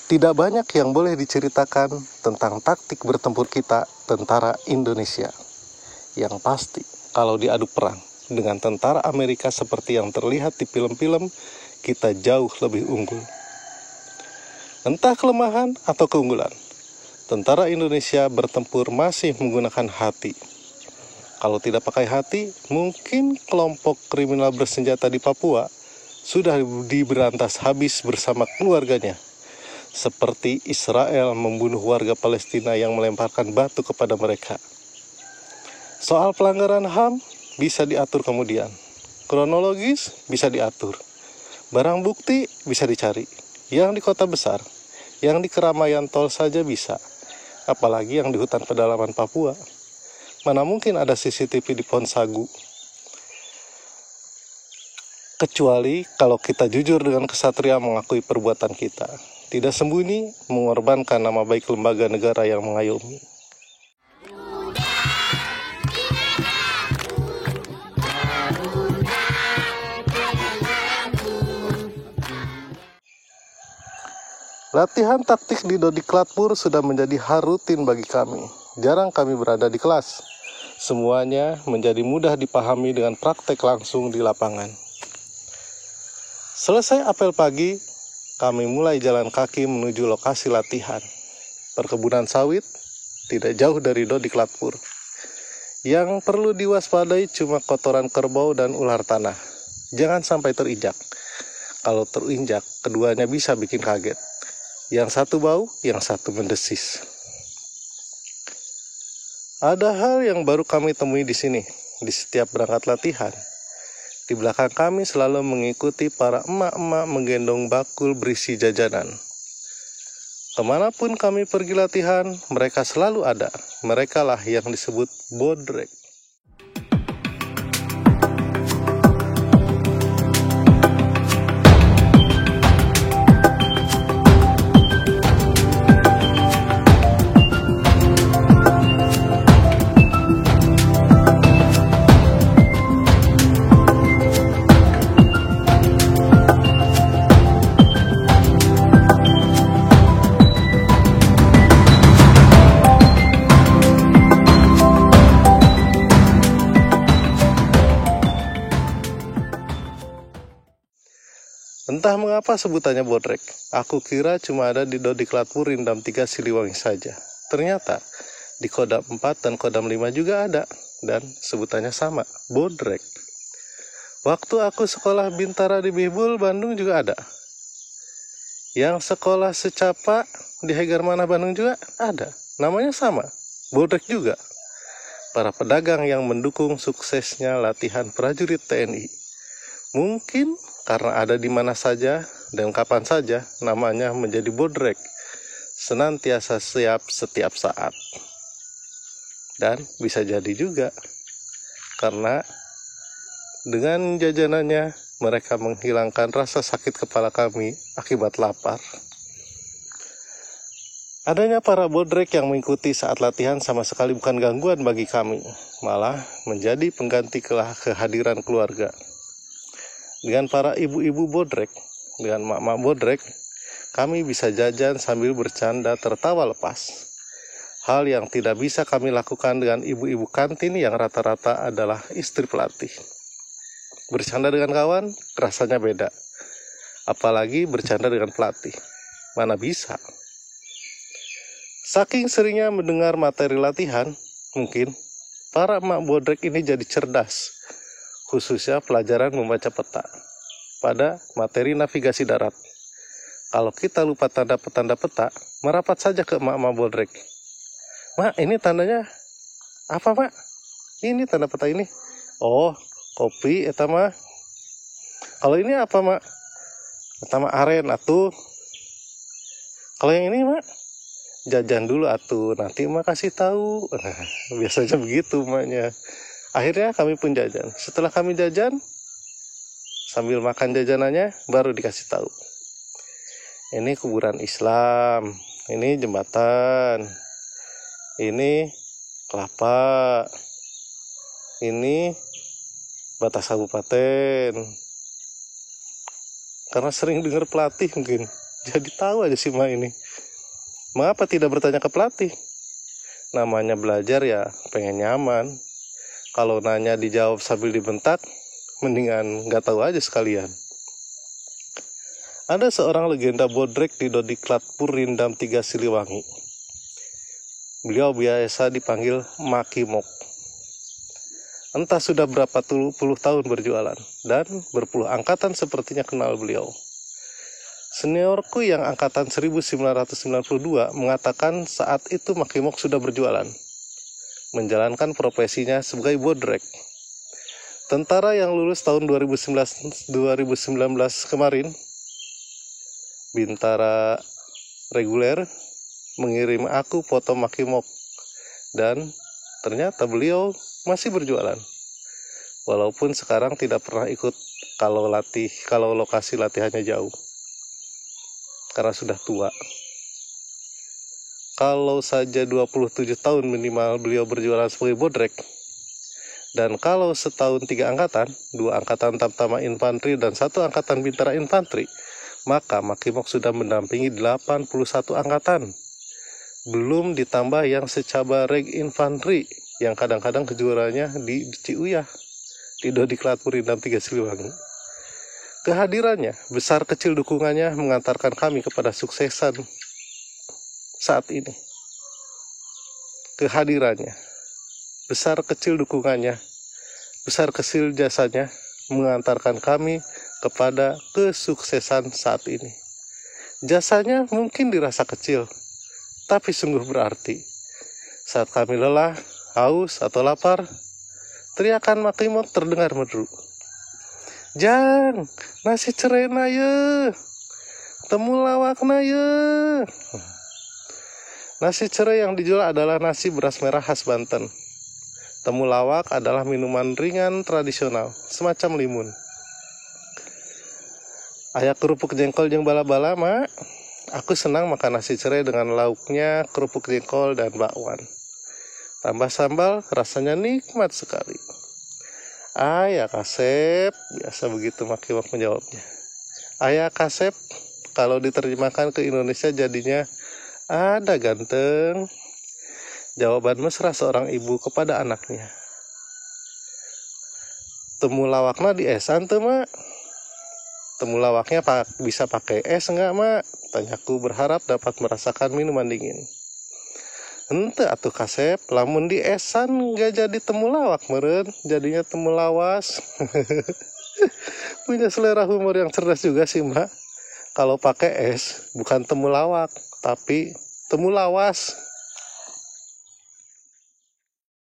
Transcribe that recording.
Tidak banyak yang boleh diceritakan tentang taktik bertempur kita, tentara Indonesia. Yang pasti, kalau diadu perang dengan tentara Amerika seperti yang terlihat di film-film, kita jauh lebih unggul. Entah kelemahan atau keunggulan, tentara Indonesia bertempur masih menggunakan hati. Kalau tidak pakai hati, mungkin kelompok kriminal bersenjata di Papua sudah diberantas habis bersama keluarganya. Seperti Israel membunuh warga Palestina yang melemparkan batu kepada mereka. Soal pelanggaran HAM bisa diatur kemudian. Kronologis bisa diatur. Barang bukti bisa dicari. Yang di kota besar, yang di keramaian tol saja bisa. Apalagi yang di hutan pedalaman Papua. Mana mungkin ada CCTV di Pohon Sagu. Kecuali kalau kita jujur dengan kesatria mengakui perbuatan kita. Tidak sembunyi, mengorbankan nama baik lembaga negara yang mengayomi. Latihan taktik di Dodiklatpur sudah menjadi hal rutin bagi kami. Jarang kami berada di kelas. Semuanya menjadi mudah dipahami dengan praktek langsung di lapangan. Selesai apel pagi, kami mulai jalan kaki menuju lokasi latihan. Perkebunan sawit tidak jauh dari Dodiklatpur. Yang perlu diwaspadai cuma kotoran kerbau dan ular tanah. Jangan sampai terinjak. Kalau terinjak, keduanya bisa bikin kaget. Yang satu bau, yang satu mendesis. Ada hal yang baru kami temui di sini, di setiap berangkat latihan. Di belakang kami selalu mengikuti para emak-emak menggendong bakul berisi jajanan. Kemanapun kami pergi latihan, mereka selalu ada. Mereka lah yang disebut bodrek. Entah mengapa sebutannya bodrek. Aku kira cuma ada di Dodiklatpur Indam 3 Siliwangi saja. Ternyata di Kodam 4 dan Kodam 5 juga ada. Dan sebutannya sama, bodrek. Waktu aku sekolah Bintara di Bihbul, Bandung juga ada. Yang sekolah Secapa di Hegarmanah, Bandung juga ada. Namanya sama, bodrek juga. Para pedagang yang mendukung suksesnya latihan prajurit TNI. Mungkin karena ada di mana saja dan kapan saja, namanya menjadi bodrek, senantiasa siap setiap saat. Dan bisa jadi juga, karena dengan jajanannya, mereka menghilangkan rasa sakit kepala kami akibat lapar. Adanya para bodrek yang mengikuti saat latihan sama sekali bukan gangguan bagi kami, malah menjadi pengganti kehadiran keluarga. Dengan para ibu-ibu bodrek, dengan mak-mak bodrek, kami bisa jajan sambil bercanda tertawa lepas. Hal yang tidak bisa kami lakukan dengan ibu-ibu kantin yang rata-rata adalah istri pelatih. Bercanda dengan kawan, rasanya beda. Apalagi bercanda dengan pelatih. Mana bisa. Saking seringnya mendengar materi latihan, mungkin para emak bodrek ini jadi cerdas. Khususnya pelajaran membaca peta pada materi navigasi darat. Kalau kita lupa tanda-tanda peta, merapat saja ke emak-emak bodrek. Mak, ini tandanya apa, Mak? Ini tanda peta ini. Oh, kopi eta mah. Kalau ini apa, Mak? Eta mah aren atuh. Kalau yang ini, Mak, jajan dulu atuh, nanti Mak kasih tahu. Biasanya begitu, Maknya. Akhirnya kami pun jajan. Setelah kami jajan, sambil makan jajanannya, baru dikasih tahu. Ini kuburan Islam, ini jembatan, ini kelapa, ini batas kabupaten. Karena sering dengar pelatih mungkin, Jadi tahu aja si Ma ini. Mengapa tidak bertanya ke pelatih? Namanya belajar ya pengen nyaman. Kalau nanya dijawab sambil dibentak, mendingan nggak tahu aja sekalian. Ada seorang legenda bodrek di Dodiklat Purindam 3 Siliwangi. Beliau biasa dipanggil Makimok. Entah sudah berapa puluh tahun berjualan, dan berpuluh angkatan sepertinya kenal beliau. Seniorku yang angkatan 1992 mengatakan saat itu Makimok sudah berjualan, menjalankan profesinya sebagai bodrek. Tentara yang lulus tahun 2019 kemarin, bintara reguler, mengirim aku foto Makimok, dan ternyata beliau masih berjualan. Walaupun sekarang tidak pernah ikut kalau lokasi latihannya jauh, karena sudah tua. Kalau saja 27 tahun minimal beliau berjualan sebagai bodrek, dan kalau setahun 3 angkatan, 2 angkatan Tamtama Infanteri dan 1 angkatan Bintara Infanteri, maka Makimok sudah mendampingi 81 angkatan. Belum ditambah yang secabar Reg Infanteri, yang kadang-kadang kejuaraannya di Ciuyah, di Dodiklat Purindam 3 Siliwangi. Kehadirannya, besar kecil dukungannya mengantarkan kami kepada suksesan saat ini. Kehadirannya, besar kecil dukungannya, besar kecil jasanya mengantarkan kami kepada kesuksesan saat ini. Jasanya mungkin dirasa kecil, tapi sungguh berarti. Saat kami lelah, haus, atau lapar, teriakan Makimok terdengar merdu. Jang, nasi cerena ye, temulawak na ye. Nasi cerai yang dijual adalah nasi beras merah khas Banten. Temulawak adalah minuman ringan tradisional, semacam limun. Aya kerupuk jengkol jeung bala-bala, Mak. Aku senang makan nasi cerai dengan lauknya, kerupuk jengkol dan bakwan. Tambah sambal, rasanya nikmat sekali. Aya Kasep, biasa begitu Makimok menjawabnya. Aya Kasep, kalau diterjemahkan ke Indonesia jadinya ada ganteng. Jawaban mesra seorang ibu kepada anaknya. Temulawakna di esan tuh, Mak. Temulawaknya bisa pakai es enggak, Mak? Tanyaku berharap dapat merasakan minuman dingin. Henteu atuh Kasep, lamun di esan nggak jadi temulawak meureun, jadinya temulawas. Punya selera humor yang cerdas juga sih, Mbak. Kalau pakai es bukan temulawak, tapi temulawas.